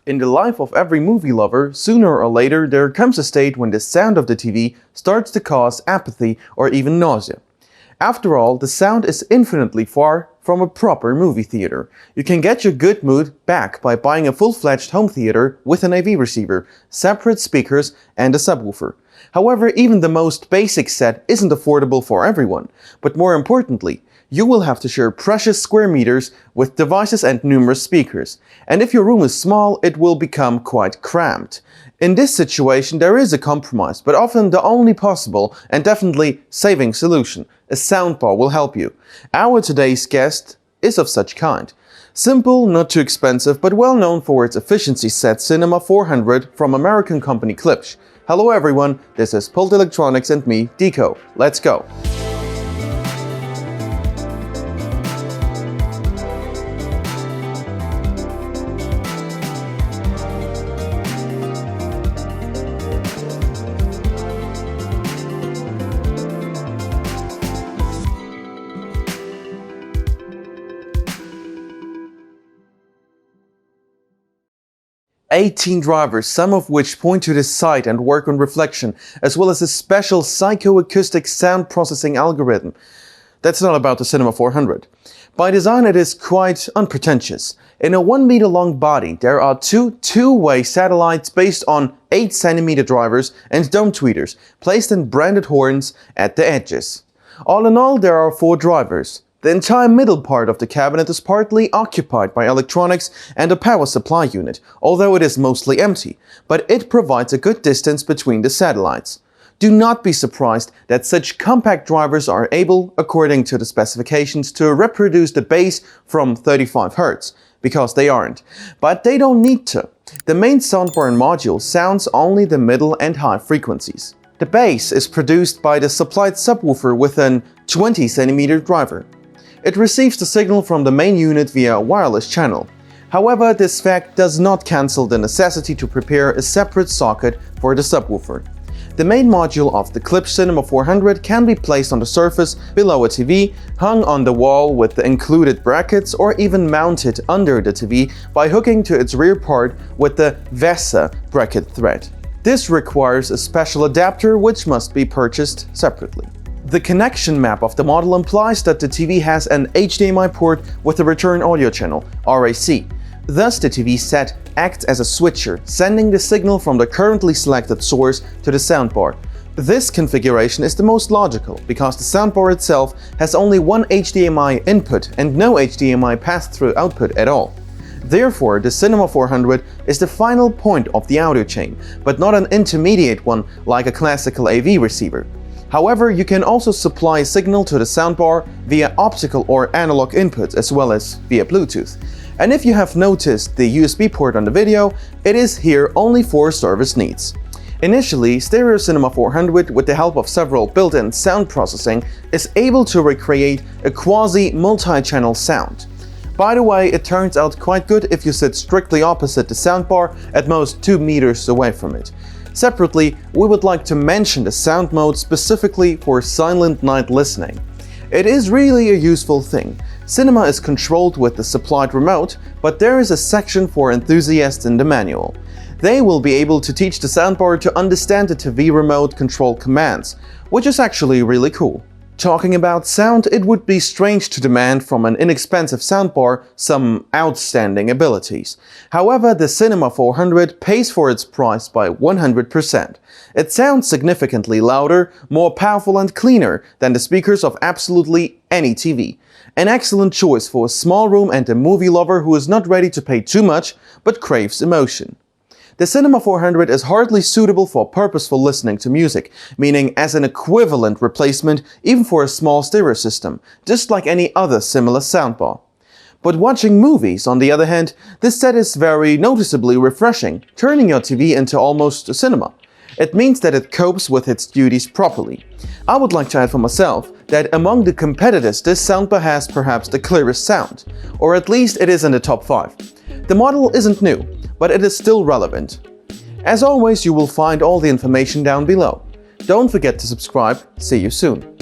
In the life of every movie lover, sooner or later there comes a state when the sound of the TV starts to cause apathy or even nausea. After all, the sound is infinitely far from a proper movie theater. You can get your good mood back by buying a full-fledged home theater with an AV receiver, separate speakers and a subwoofer. However, even the most basic set isn't affordable for everyone. But more importantly, you will have to share precious square meters with devices and numerous speakers. And if your room is small, it will become quite cramped. In this situation, there is a compromise, but often the only possible and definitely saving solution. A soundbar will help you. Our today's guest is of such kind. Simple, not too expensive, but well known for its efficiency set Cinema 400 from American company Klipsch. Hello everyone, this is Pult Electronics and me, Deco. Let's go! 18 drivers, some of which point to the side and work on reflection, as well as a special psychoacoustic sound processing algorithm. That's not about the Cinema 400. By design it is quite unpretentious. In a 1 meter long body there are two-way satellites based on 8 cm drivers and dome tweeters, placed in branded horns at the edges. All in all there are 4 drivers. The entire middle part of the cabinet is partly occupied by electronics and a power supply unit, although it is mostly empty, but it provides a good distance between the satellites. Do not be surprised that such compact drivers are able, according to the specifications, to reproduce the bass from 35 Hz, because they aren't. But they don't need to. The main soundbar and module sounds only the middle and high frequencies. The bass is produced by the supplied subwoofer with an 20 cm driver. It receives the signal from the main unit via a wireless channel. However, this fact does not cancel the necessity to prepare a separate socket for the subwoofer. The main module of the Klipsch Cinema 400 can be placed on the surface below a TV, hung on the wall with the included brackets, or even mounted under the TV by hooking to its rear part with the VESA bracket thread. This requires a special adapter which must be purchased separately. The connection map of the model implies that the TV has an HDMI port with a return audio channel, RAC. Thus, the TV set acts as a switcher, sending the signal from the currently selected source to the soundbar. This configuration is the most logical, because the soundbar itself has only one HDMI input and no HDMI pass-through output at all. Therefore, the Cinema 400 is the final point of the audio chain, but not an intermediate one like a classical AV receiver. However, you can also supply a signal to the soundbar via optical or analog inputs as well as via Bluetooth. And if you have noticed the USB port on the video, it is here only for service needs. Initially, Stereo Cinema 400, with the help of several built-in sound processing, is able to recreate a quasi-multi-channel sound. By the way, it turns out quite good if you sit strictly opposite the soundbar, at most 2 meters away from it. Separately, we would like to mention the sound mode specifically for silent night listening. It is really a useful thing. Cinema is controlled with the supplied remote, but there is a section for enthusiasts in the manual. They will be able to teach the soundbar to understand the TV remote control commands, which is actually really cool. Talking about sound, it would be strange to demand from an inexpensive soundbar some outstanding abilities. However, the Cinema 400 pays for its price by 100%. It sounds significantly louder, more powerful and cleaner than the speakers of absolutely any TV. An excellent choice for a small room and a movie lover who is not ready to pay too much but craves emotion. The Cinema 400 is hardly suitable for purposeful listening to music, meaning as an equivalent replacement even for a small stereo system, just like any other similar soundbar. But watching movies, on the other hand, this set is very noticeably refreshing, turning your TV into almost a cinema. It means that it copes with its duties properly. I would like to add for myself that among the competitors this soundbar has perhaps the clearest sound, or at least it is in the top 5. The model isn't new, but it is still relevant. As always, you will find all the information down below. Don't forget to subscribe. See you soon.